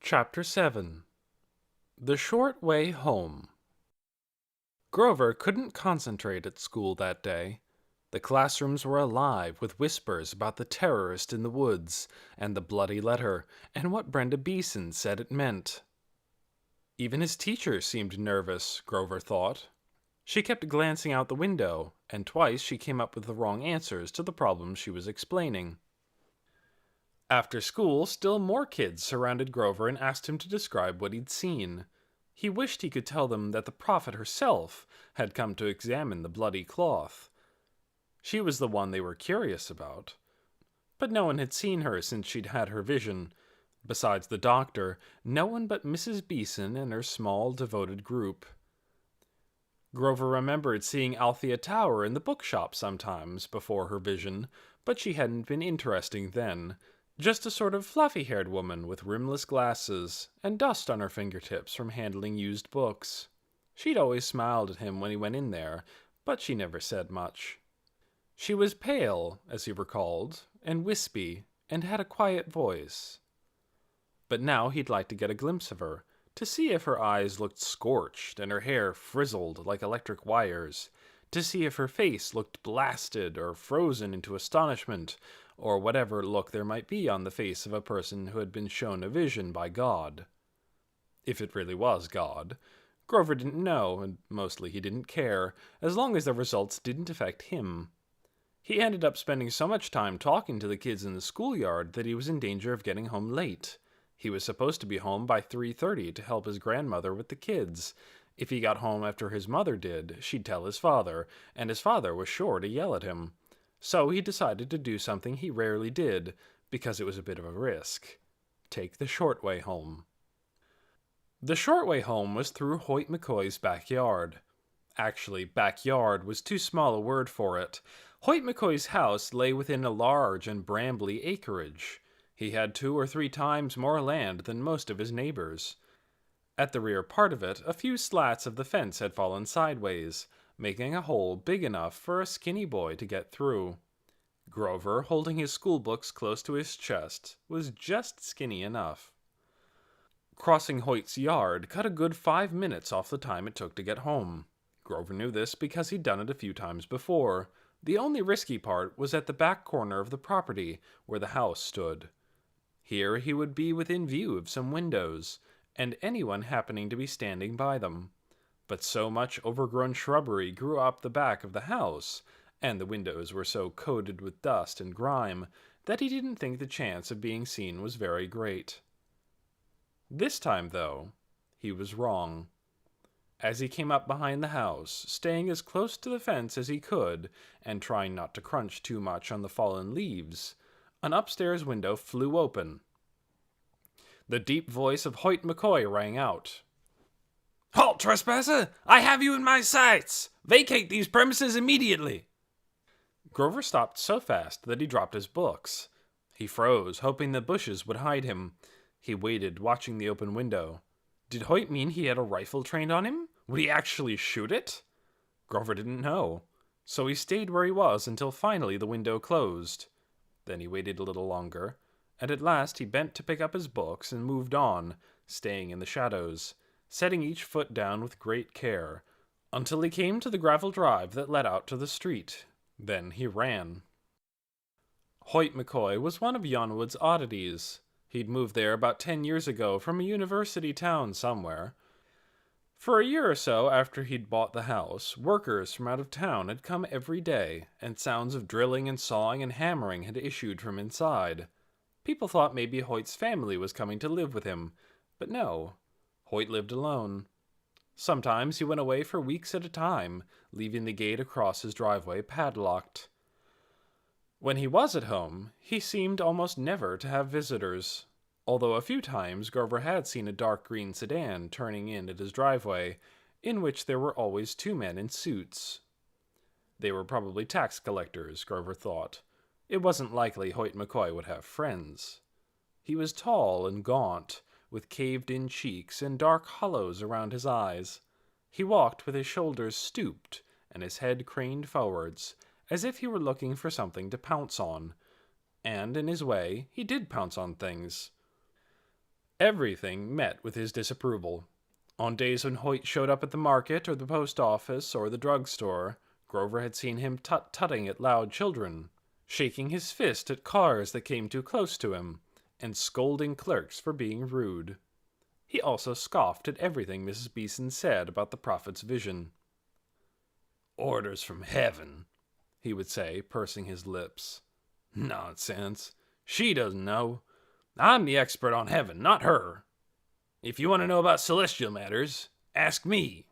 Chapter 7 The Short Way Home. Grover couldn't concentrate at school that day. The classrooms were alive with whispers about the terrorist in the woods, and the bloody letter, and what Brenda Beeson said it meant. Even his teacher seemed nervous, Grover thought. She kept glancing out the window, and twice she came up with the wrong answers to the problems she was explaining. After school, still more kids surrounded Grover and asked him to describe what he'd seen. He wished he could tell them that the prophet herself had come to examine the bloody cloth. She was the one they were curious about. But no one had seen her since she'd had her vision. Besides the doctor, no one but Mrs. Beeson and her small, devoted group. Grover remembered seeing Althea Tower in the bookshop sometimes before her vision, but she hadn't been interesting then. Just a sort of fluffy-haired woman with rimless glasses and dust on her fingertips from handling used books. She'd always smiled at him when he went in there, but she never said much. She was pale, as he recalled, and wispy, and had a quiet voice. But now he'd like to get a glimpse of her, to see if her eyes looked scorched and her hair frizzled like electric wires, to see if her face looked blasted or frozen into astonishment, or whatever look there might be on the face of a person who had been shown a vision by God. If it really was God. Grover didn't know, and mostly he didn't care, as long as the results didn't affect him. He ended up spending so much time talking to the kids in the schoolyard that he was in danger of getting home late. He was supposed to be home by 3:30 to help his grandmother with the kids. If he got home after his mother did, she'd tell his father, and his father was sure to yell at him. So he decided to do something he rarely did, because it was a bit of a risk. Take the short way home. The short way home was through Hoyt McCoy's backyard. Actually, backyard was too small a word for it. Hoyt McCoy's house lay within a large and brambly acreage. He had 2 or 3 times more land than most of his neighbors. At the rear part of it, a few slats of the fence had fallen sideways, making a hole big enough for a skinny boy to get through. Grover, holding his schoolbooks close to his chest, was just skinny enough. Crossing Hoyt's yard cut a good 5 minutes off the time it took to get home. Grover knew this because he'd done it a few times before. The only risky part was at the back corner of the property, where the house stood. Here he would be within view of some windows, and anyone happening to be standing by them. But so much overgrown shrubbery grew up the back of the house, and the windows were so coated with dust and grime, that he didn't think the chance of being seen was very great. This time, though, he was wrong. As he came up behind the house, staying as close to the fence as he could, and trying not to crunch too much on the fallen leaves, an upstairs window flew open. The deep voice of Hoyt McCoy rang out. "Halt, trespasser! I have you in my sights! Vacate these premises immediately!" Grover stopped so fast that he dropped his books. He froze, hoping the bushes would hide him. He waited, watching the open window. Did Hoyt mean he had a rifle trained on him? Would he actually shoot it? Grover didn't know. So he stayed where he was until finally the window closed. Then he waited a little longer, and at last he bent to pick up his books and moved on, staying in the shadows, setting each foot down with great care, until he came to the gravel drive that led out to the street. Then he ran. Hoyt McCoy was one of Yonwood's oddities. He'd moved there about 10 years ago from a university town somewhere. For a year or so after he'd bought the house, workers from out of town had come every day, and sounds of drilling and sawing and hammering had issued from inside. People thought maybe Hoyt's family was coming to live with him, but no. Hoyt lived alone. Sometimes he went away for weeks at a time, leaving the gate across his driveway padlocked. When he was at home, he seemed almost never to have visitors, although a few times Grover had seen a dark green sedan turning in at his driveway, in which there were always 2 men in suits. They were probably tax collectors, Grover thought. It wasn't likely Hoyt McCoy would have friends. He was tall and gaunt, with caved-in cheeks and dark hollows around his eyes. He walked with his shoulders stooped and his head craned forwards, as if he were looking for something to pounce on. And, in his way, he did pounce on things. Everything met with his disapproval. On days when Hoyt showed up at the market or the post office or the drugstore, Grover had seen him tut-tutting at loud children, shaking his fist at cars that came too close to him, and scolding clerks for being rude. He also scoffed at everything Mrs. Beeson said about the prophet's vision. "Orders from heaven," he would say, pursing his lips. "Nonsense. She doesn't know. I'm the expert on heaven, not her. If you want to know about celestial matters, ask me."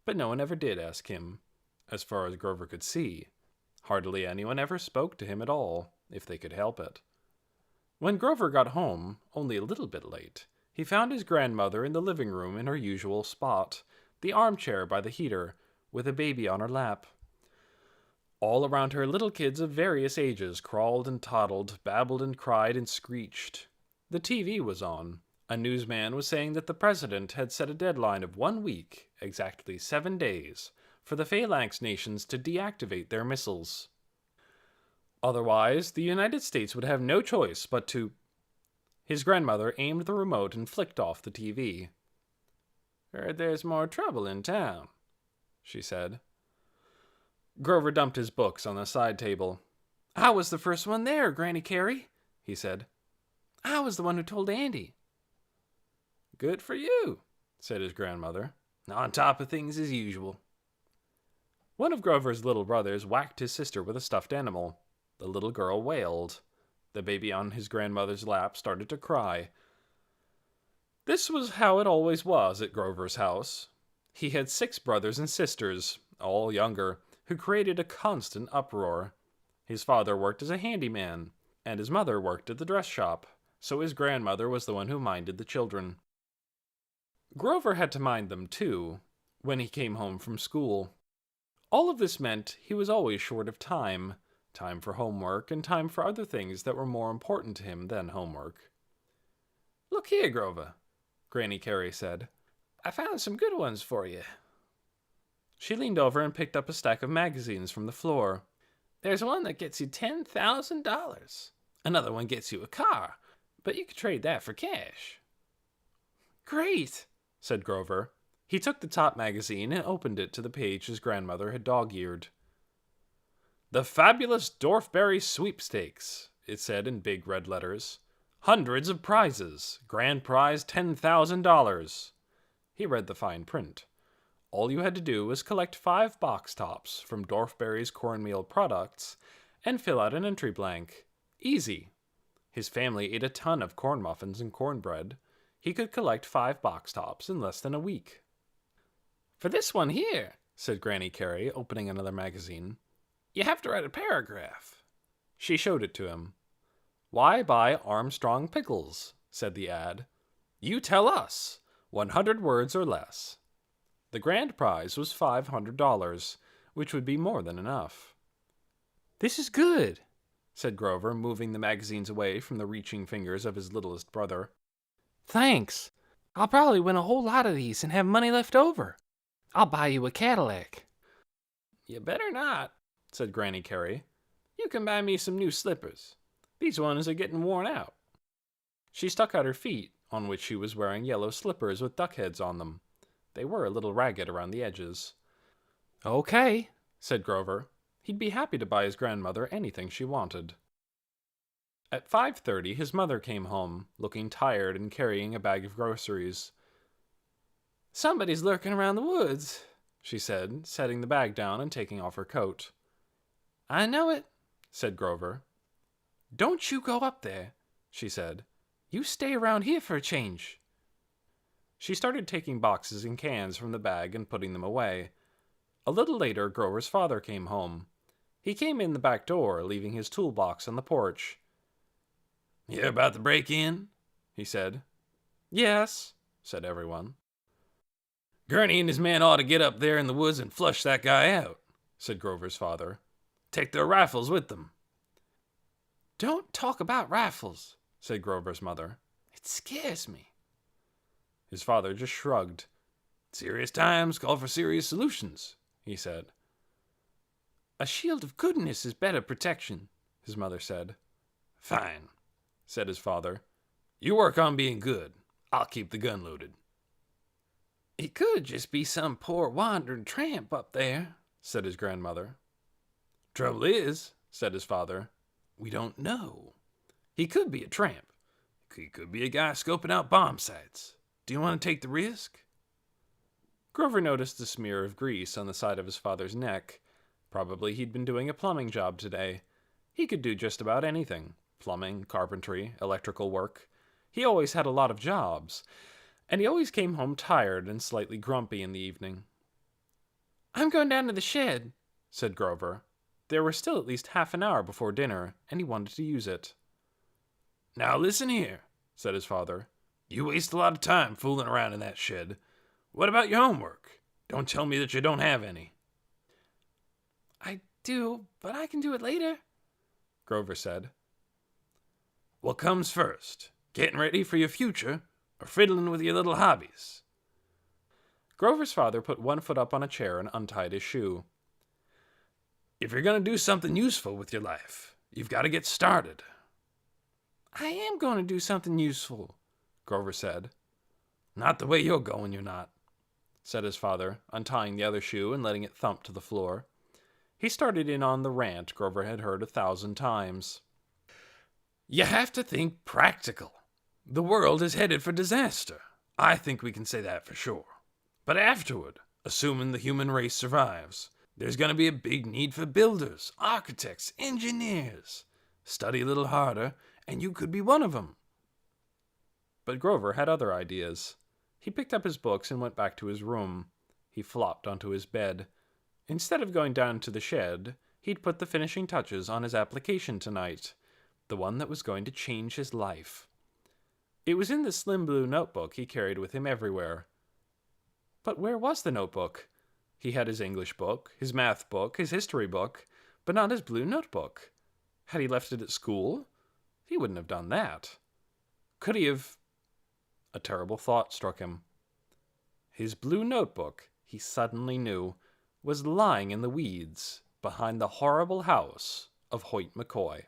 But no one ever did ask him, as far as Grover could see. Hardly anyone ever spoke to him at all, if they could help it. When Grover got home, only a little bit late, he found his grandmother in the living room in her usual spot, the armchair by the heater, with a baby on her lap. All around her, little kids of various ages crawled and toddled, babbled and cried and screeched. The TV was on. A newsman was saying that the president had set a deadline of 1 week, exactly 7 days, for the Phalanx nations to deactivate their missiles. Otherwise, the United States would have no choice but to... His grandmother aimed the remote and flicked off the TV. "Heard there's more trouble in town," she said. Grover dumped his books on the side table. "I was the first one there, Granny Carey," he said. "I was the one who told Andy." "Good for you," said his grandmother. "On top of things as usual." One of Grover's little brothers whacked his sister with a stuffed animal. The little girl wailed. The baby on his grandmother's lap started to cry. This was how it always was at Grover's house. He had 6 brothers and sisters, all younger, who created a constant uproar. His father worked as a handyman, and his mother worked at the dress shop, so his grandmother was the one who minded the children. Grover had to mind them, too, when he came home from school. All of this meant he was always short of time for homework and time for other things that were more important to him than homework. "Look here, Grover," Granny Carey said. "I found some good ones for you." She leaned over and picked up a stack of magazines from the floor. "There's one that gets you $10,000. Another one gets you a car, but you could trade that for cash." "Great," said Grover. He took the top magazine and opened it to the page his grandmother had dog-eared. "The Fabulous Dorfberry Sweepstakes," it said in big red letters. "Hundreds of prizes. Grand prize $10,000. He read the fine print. All you had to do was collect 5 box tops from Dorfberry's cornmeal products and fill out an entry blank. Easy. His family ate a ton of corn muffins and cornbread. He could collect 5 box tops in less than a week. "For this one here," said Granny Carey, opening another magazine, "you have to write a paragraph." She showed it to him. "Why buy Armstrong pickles?" said the ad. "You tell us. 100 words or less." The grand prize was $500, which would be more than enough. "This is good," said Grover, moving the magazines away from the reaching fingers of his littlest brother. "Thanks. I'll probably win a whole lot of these and have money left over. I'll buy you a Cadillac." "You better not," said Granny Carey. "You can buy me some new slippers. These ones are getting worn out." She stuck out her feet, on which she was wearing yellow slippers with duck heads on them. They were a little ragged around the edges. "Okay," said Grover. He'd be happy to buy his grandmother anything she wanted. At 5:30, his mother came home, looking tired and carrying a bag of groceries. "Somebody's lurking around the woods," she said, setting the bag down and taking off her coat. "I know it," said Grover. "Don't you go up there," she said. "You stay around here for a change." She started taking boxes and cans from the bag and putting them away. A little later, Grover's father came home. He came in the back door, leaving his toolbox on the porch. "You hear about the break-in?" he said. "Yes," said everyone. "Gurney and his men ought to get up there in the woods and flush that guy out," said Grover's father. "Take their rifles with them." "Don't talk about rifles," said Grover's mother. "It scares me." His father just shrugged. "Serious times call for serious solutions," he said. "A shield of goodness is better protection," his mother said. "Fine," said his father. You work on being good. I'll keep the gun loaded. It could just be some poor wandering tramp up there, said his grandmother. Trouble is, said his father, we don't know. He could be a tramp. He could be a guy scoping out bomb sites. Do you want to take the risk? Grover noticed a smear of grease on the side of his father's neck. Probably he'd been doing a plumbing job today. He could do just about anything. Plumbing, carpentry, electrical work. He always had a lot of jobs, and he always came home tired and slightly grumpy in the evening. I'm going down to the shed, said Grover. There was still at least half an hour before dinner, and he wanted to use it. Now listen here, said his father. You waste a lot of time fooling around in that shed. What about your homework? Don't tell me that you don't have any. I do, but I can do it later, Grover said. What comes first? Getting ready for your future, or fiddling with your little hobbies? Grover's father put one foot up on a chair and untied his shoe. If you're going to do something useful with your life, you've got to get started. I am going to do something useful, Grover said. Not the way you're going, you're not, said his father, untying the other shoe and letting it thump to the floor. He started in on the rant Grover had heard 1,000 times. You have to think practical. The world is headed for disaster. I think we can say that for sure. But afterward, assuming the human race survives, there's going to be a big need for builders, architects, engineers. Study a little harder, and you could be one of them. But Grover had other ideas. He picked up his books and went back to his room. He flopped onto his bed. Instead of going down to the shed, he'd put the finishing touches on his application tonight, the one that was going to change his life. It was in the slim blue notebook he carried with him everywhere. But where was the notebook? He had his English book, his math book, his history book, but not his blue notebook. Had he left it at school? He wouldn't have done that. Could he have? A terrible thought struck him. His blue notebook, he suddenly knew, was lying in the weeds behind the horrible house of Hoyt McCoy.